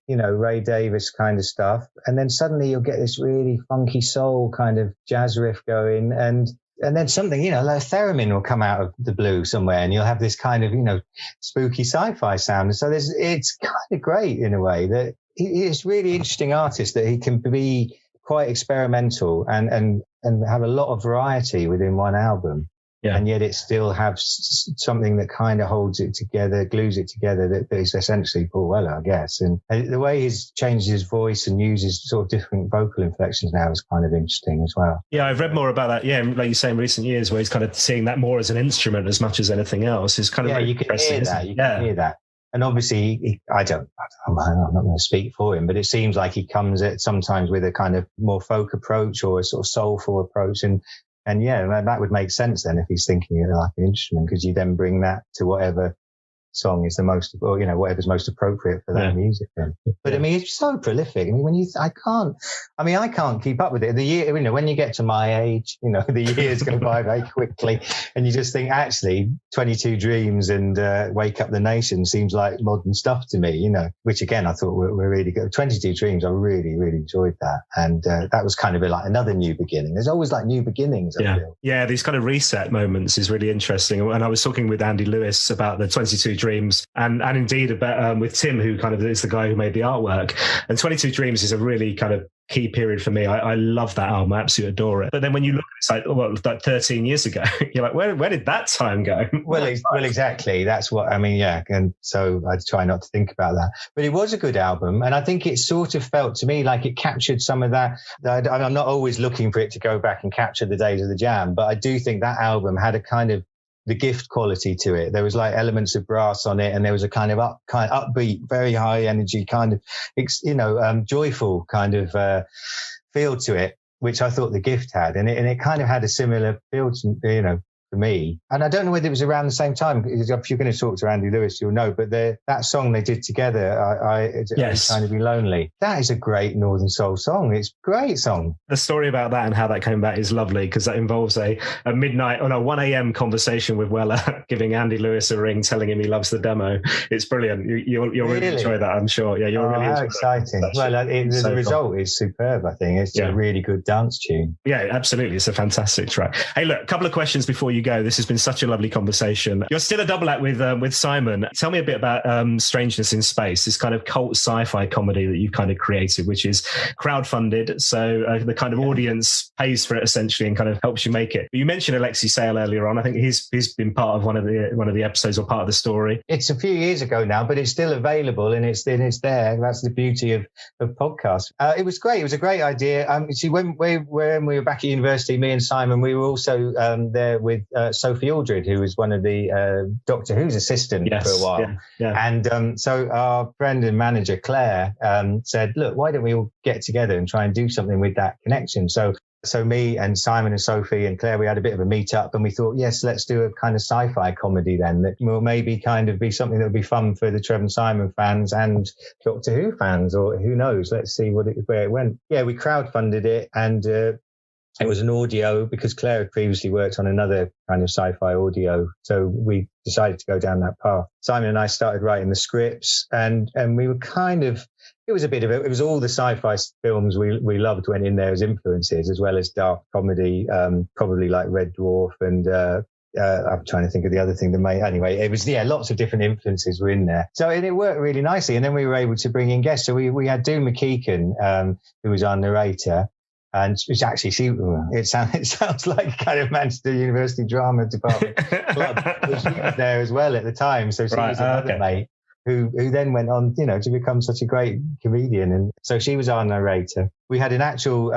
you know, Ray Davis kind of stuff. And then suddenly you'll get this really funky soul kind of jazz riff going, and then something, you know, like a theremin will come out of the blue somewhere, and you'll have this kind of, you know, spooky sci-fi sound. So it's kind of great in a way that he's really interesting artist, that he can be quite experimental and have a lot of variety within one album. Yeah. And yet it still has something that kind of holds it together, glues it together, that is essentially Paul Weller, I guess. And the way he's changed his voice and uses sort of different vocal inflections now is kind of interesting as well. Yeah, I've read more about that. Yeah, like you say, in recent years, where he's kind of seeing that more as an instrument as much as anything else. Is kind of you can hear that. You can hear that. And obviously, I'm not going to speak for him, but it seems like he comes at sometimes with a kind of more folk approach or a sort of soulful approach. And yeah, that would make sense then if he's thinking of like an instrument, because you then bring that to whatever song is the most, or, you know, whatever's most appropriate for that music then. But I mean, it's so prolific. I mean, I can't keep up with it. The year, you know, when you get to my age, you know, the years go by very quickly, and you just think, actually, 22 Dreams and Wake Up the Nation seems like modern stuff to me, you know, which again, I thought were really good. 22 Dreams, I really, really enjoyed that. And that was kind of like another new beginning. There's always like new beginnings, I feel. Yeah, these kind of reset moments is really interesting. And I was talking with Andy Lewis about the 22 Dreams and indeed about with Tim, who kind of is the guy who made the artwork. And 22 Dreams is a really kind of key period for me. I love that album. I absolutely adore it. But then when you look at it, it's like 13 years ago, you're like, where did that time go? Well, exactly. That's what I mean. Yeah. And so I try not to think about that. But it was a good album. And I think it sort of felt to me like it captured some of that. I'm not always looking for it to go back and capture the days of the Jam, but I do think that album had a kind of the Gift quality to it. There was like elements of brass on it, and there was a kind of upbeat, very high energy kind of, you know, joyful kind of feel to it, which I thought the Gift had, and it kind of had a similar feel to, you know, for me. And I don't know whether it was around the same time. If you're going to talk to Andy Lewis, you'll know. But that song they did together, It's Kind of Be Lonely. That is a great Northern Soul song. It's a great song. The story about that and how that came about is lovely, because that involves a 1 a.m. conversation with Weller giving Andy Lewis a ring, telling him he loves the demo. It's brilliant. You'll really enjoy that, I'm sure. Yeah, you'll really enjoy exciting. That. Well, the result is superb, I think. It's a really good dance tune. Yeah, absolutely. It's a fantastic track. Hey, look, a couple of questions before you go. This has been such a lovely conversation. You're still a double act with Simon. Tell me a bit about Strangeness in Space, this kind of cult sci-fi comedy that you've kind of created, which is crowdfunded. So the kind of audience pays for it essentially and kind of helps you make it. But you mentioned Alexei Sayle earlier on. I think he's been part of one of the episodes or part of the story. It's a few years ago now, but it's still available and it's there. That's the beauty of podcasts. It was great. It was a great idea. See, when we were back at university, me and Simon, we were also there with Sophie Aldred, who was one of the Doctor Who's assistant for a while. And so our friend and manager, Claire, said, look, why don't we all get together and try and do something with that connection? So me and Simon and Sophie and Claire, we had a bit of a meet up and we thought, yes, let's do a kind of sci-fi comedy then that will maybe kind of be something that would be fun for the Trevor and Simon fans and Doctor Who fans, or who knows, let's see where it went. Yeah, we crowdfunded it, and it was an audio because Claire had previously worked on another kind of sci-fi audio. So we decided to go down that path. Simon and I started writing the scripts, and we were kind of, it was all the sci-fi films we loved went in there as influences, as well as dark comedy, probably like Red Dwarf and, I'm trying to think of the other thing anyway, it was, lots of different influences were in there. So it worked really nicely. And then we were able to bring in guests. So we had Doom McKeekan, who was our narrator. And it's actually, it sounds like kind of Manchester University Drama Department club. She was there as well at the time. So she was another mate who then went on, to become such a great comedian. And so she was our narrator. We had an actual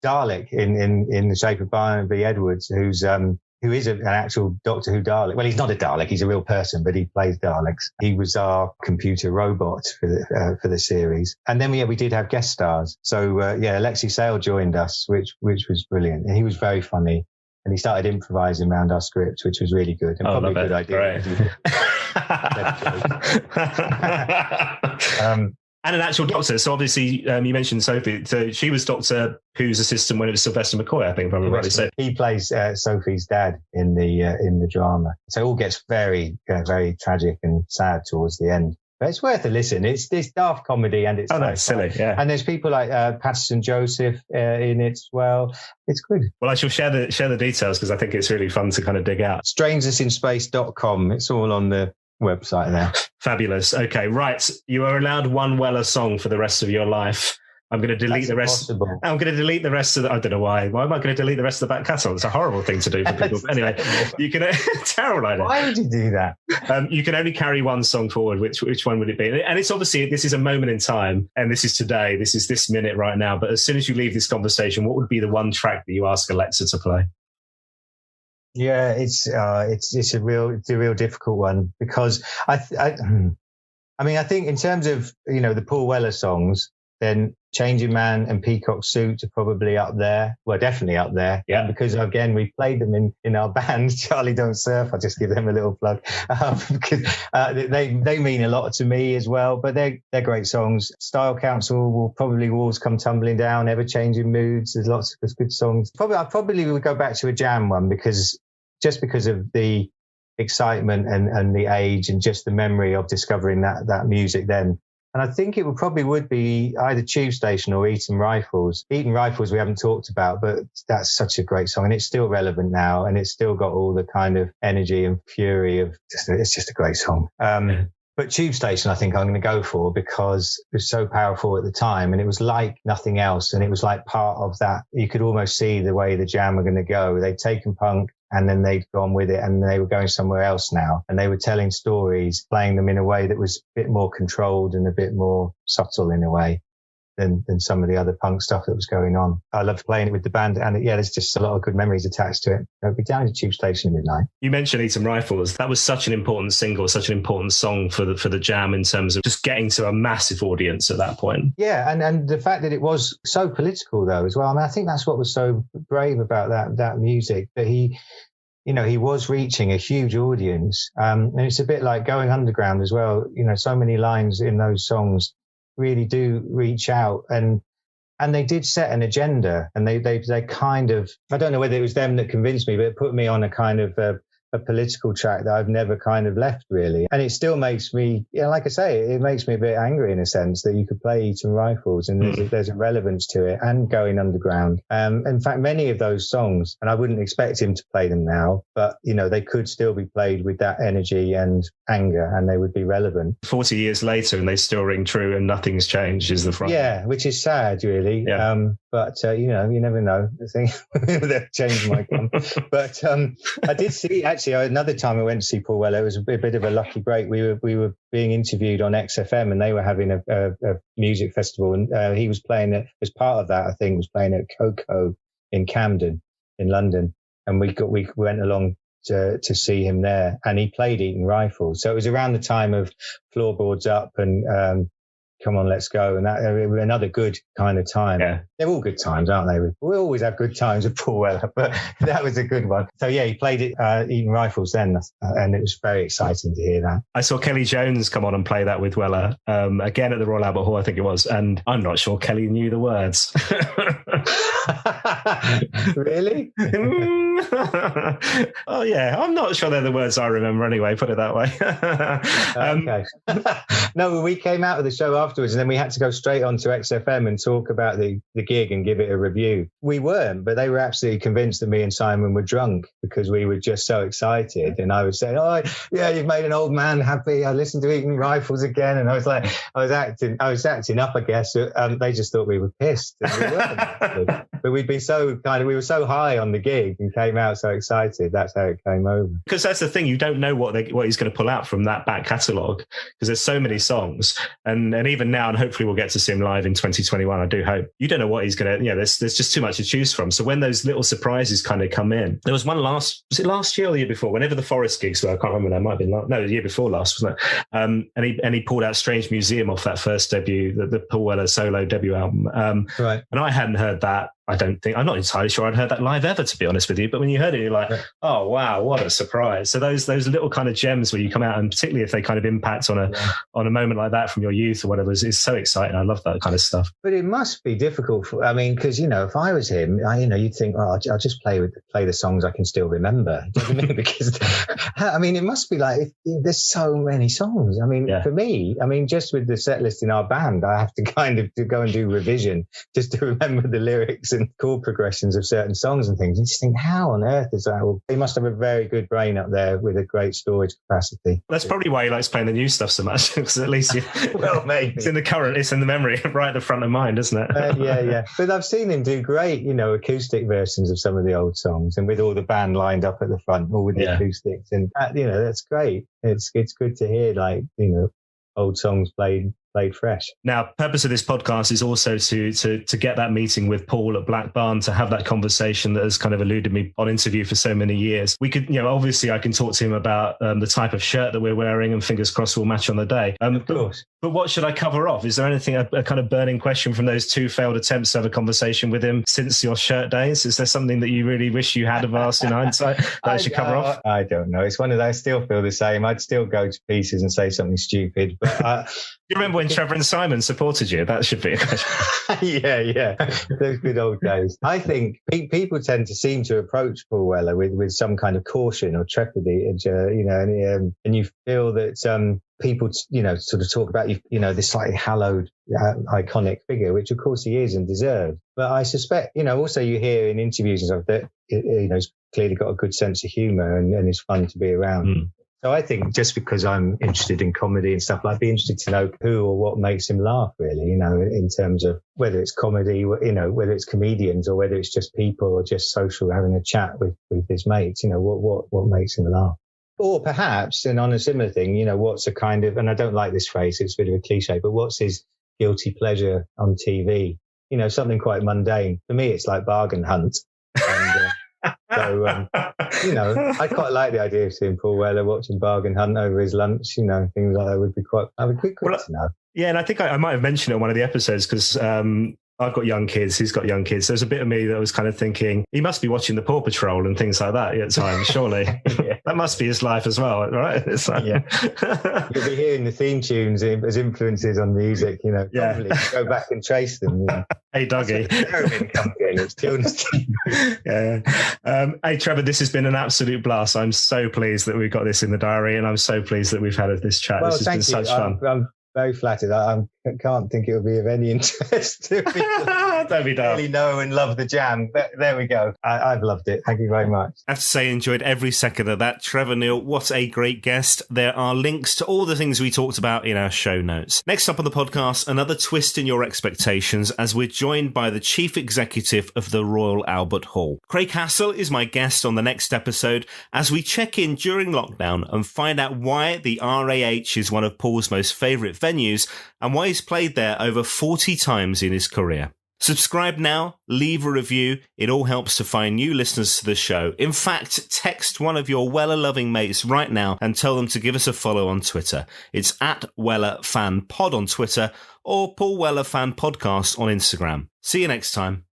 Dalek in the shape of Barnaby Edwards, who is an actual Doctor Who Dalek. Well, he's not a Dalek, he's a real person, but he plays Daleks. He was our computer robot for the series. And then we did have guest stars. So Alexei Sayle joined us, which was brilliant. And he was very funny. And he started improvising around our script, which was really good. And probably a good idea. And an actual doctor. So obviously, you mentioned Sophie. So she was Doctor Who's assistant when it was Sylvester McCoy, I think, if I'm rightly saying. He plays Sophie's dad in the drama. So it all gets very, very tragic and sad towards the end. But it's worth a listen. It's this daft comedy and it's silly, yeah. And there's people like Patterson Joseph in it as well. It's good. Well, I shall share the details because I think it's really fun to kind of dig out. Strangenessinspace.com. It's all on the website there. Fabulous. Okay, right. You are allowed one Weller song for the rest of your life. I'm going to delete the rest. I'm going to delete the rest of the. I don't know why. Why am I going to delete the rest of the back catalogue? It's a horrible thing to do for people. Anyway, you can. Terrible idea. Why would you do that? You can only carry one song forward. Which one would it be? And it's obviously this is a moment in time, and this is today. This is this minute right now. But as soon as you leave this conversation, what would be the one track that you ask Alexa to play? Yeah, it's a real difficult one because I think in terms of the Paul Weller songs, then Changing Man and Peacock Suit are probably up there. Well, definitely up there. Yeah. Because again, we played them in our band, Charlie Don't Surf. I'll just give them a little plug because they mean a lot to me as well. But they're great songs. Style Council will probably Walls Come Tumbling Down, Ever Changing Moods. There's lots of good songs. I probably would go back to a Jam one because of the excitement and the age and just the memory of discovering that music then. And I think it would be either Tube Station or Eton Rifles. Eton Rifles we haven't talked about, but that's such a great song and it's still relevant now and it's still got all the kind of energy and fury of it's just a great song. But Tube Station I think I'm going to go for because it was so powerful at the time and it was like nothing else and it was like part of that. You could almost see the way the Jam were going to go. They'd taken punk and then they'd gone with it and they were going somewhere else now. And they were telling stories, playing them in a way that was a bit more controlled and a bit more subtle in a way than some of the other punk stuff that was going on. I loved playing it with the band and there's just a lot of good memories attached to it. I'd be down to Tube Station at midnight. You mentioned Eton Rifles. That was such an important single, such an important song for the Jam in terms of just getting to a massive audience at that point. Yeah, and the fact that it was so political though as well. I mean, I think that's what was so brave about that music, that he was reaching a huge audience. And it's a bit like Going Underground as well. So many lines in those songs really do reach out and they did set an agenda and they kind of, I don't know whether it was them that convinced me, but it put me on a kind of a political track that I've never kind of left really. And it still makes me, like I say, it makes me a bit angry in a sense that you could play Eton Rifles and there's a relevance to it and Going Underground. In fact, many of those songs, and I wouldn't expect him to play them now, but they could still be played with that energy and anger and they would be relevant. 40 years later and they still ring true and nothing's changed is the front. Yeah, which is sad really. Yeah. But you never know. The thing that change might come. But I did see actually another time I went to see Paul Weller. It was a bit of a lucky break. We were being interviewed on XFM and they were having a music festival and he was playing it as part of that. I think was playing at Coco in Camden in London, and we went along to see him there, and he played Eton Rifles. So it was around the time of Floorboards Up and Come On, Let's Go. And that another good kind of time. Yeah. They're all good times, aren't they? We always have good times with Paul Weller, but that was a good one. So yeah, he played it, Eton Rifles then, and it was very exciting to hear that. I saw Kelly Jones come on and play that with Weller, again at the Royal Albert Hall, I think it was. And I'm not sure Kelly knew the words. Really? Oh yeah, I'm not sure they're the words I remember anyway, put it that way. Okay. No, we came out of the show afterwards and then we had to go straight on to XFM and talk about the gig and give it a review. We weren't, but they were absolutely convinced that me and Simon were drunk because we were just so excited. And I was saying, oh yeah, you've made an old man happy. I listened to Eton Rifles again. And I was like, I was acting up, I guess. They just thought we were pissed. And we weren't. But we were so high on the gig and came out so excited. That's how it came over. Because that's the thing, you don't know what he's going to pull out from that back catalogue because there's so many songs, and even now, and hopefully we'll get to see him live in 2021. I do hope. You don't know what he's going to. There's just too much to choose from. So when those little surprises kind of come in, there was one was it last year or the year before? Whenever the Forest gigs were, I can't remember. That might have been the year before last, wasn't it? And he pulled out Strange Museum off that first debut, the Paul Weller solo debut album. Right. And I hadn't heard that. I'm not entirely sure I'd heard that live ever, to be honest with you. But when you heard it, you're like, oh, wow, what a surprise. So those little kind of gems where you come out, and particularly if they kind of impact on a moment like that from your youth or whatever, is so exciting. I love that kind of stuff. But it must be difficult because, if I was him, you'd think, I'll just play the songs I can still remember. Do you know what I mean? Because, it must be like, there's so many songs. For me, just with the set list in our band, I have to kind of to go and do revision just to remember the lyrics and chord progressions of certain songs and things. You just think, how on earth is that? Well, they must have a very good brain up there with a great storage capacity. That's probably why he likes playing the new stuff so much, because at least well, maybe it's in the memory, right at the front of mind, isn't it? Yeah. But I've seen him do great, acoustic versions of some of the old songs, and with all the band lined up at the front, all with the acoustics, and that's great. It's good to hear, old songs played fresh. Now, purpose of this podcast is also to get that meeting with Paul at Black Barn, to have that conversation that has kind of eluded me on interview for so many years. We could, obviously I can talk to him about the type of shirt that we're wearing, and fingers crossed will match on the day. Of course. But what should I cover off? Is there anything, a kind of burning question from those 2 failed attempts to have a conversation with him since your shirt days? Is there something that you really wish you had have asked in hindsight that I should cover off? I don't know. It's one of those, I still feel the same. I'd still go to pieces and say something stupid. But you remember when Trevor and Simon supported you? That should be a question. Yeah. Those good old days. I think people tend to seem to approach Paul Weller with some kind of caution or trepidation, and you feel that people, sort of talk about, this slightly hallowed, iconic figure, which of course he is and deserves. But I suspect, also you hear in interviews and stuff that, he's clearly got a good sense of humour and is fun to be around. Mm. So I think just because I'm interested in comedy and stuff, I'd be interested to know who or what makes him laugh, really, in terms of whether it's comedy, whether it's comedians or whether it's just people or just social, having a chat with his mates, what makes him laugh. Or perhaps, and on a similar thing, what's a kind of, and I don't like this phrase, it's a bit of a cliche, but what's his guilty pleasure on TV? Something quite mundane. For me, it's like Bargain Hunt. And, I quite like the idea of seeing Paul Weller watching Bargain Hunt over his lunch, things like that would be quite to know. Yeah, and I think I might have mentioned it on one of the episodes because I've got young kids, he's got young kids. There's a bit of me that was kind of thinking, he must be watching the Paw Patrol and things like that at times, surely. That must be his life as well, right? It's like, You'll be hearing the theme tunes as influences on music, probably go back and trace them. Hey, Dougie. Hey, Trevor, this has been an absolute blast. I'm so pleased that we've got this in the diary, and I'm so pleased that we've had this chat. Well, this has been such fun. I'm very flattered. I can't think it will be of any interest to people. Don't be daft. Really know and love the jam. But there we go. I've loved it. Thank you very much. I have to say, enjoyed every second of that. Trevor Neal, what a great guest. There are links to all the things we talked about in our show notes. Next up on the podcast, another twist in your expectations as we're joined by the Chief Executive of the Royal Albert Hall. Craig Hassel is my guest on the next episode as we check in during lockdown and find out why the RAH is one of Paul's most favourite venues and why he's played there over 40 times in his career. Subscribe now, leave a review. It all helps to find new listeners to the show. In fact, text one of your Weller-loving mates right now and tell them to give us a follow on Twitter. It's @WellerFanPod on Twitter or Paul Weller Fan Podcast on Instagram. See you next time.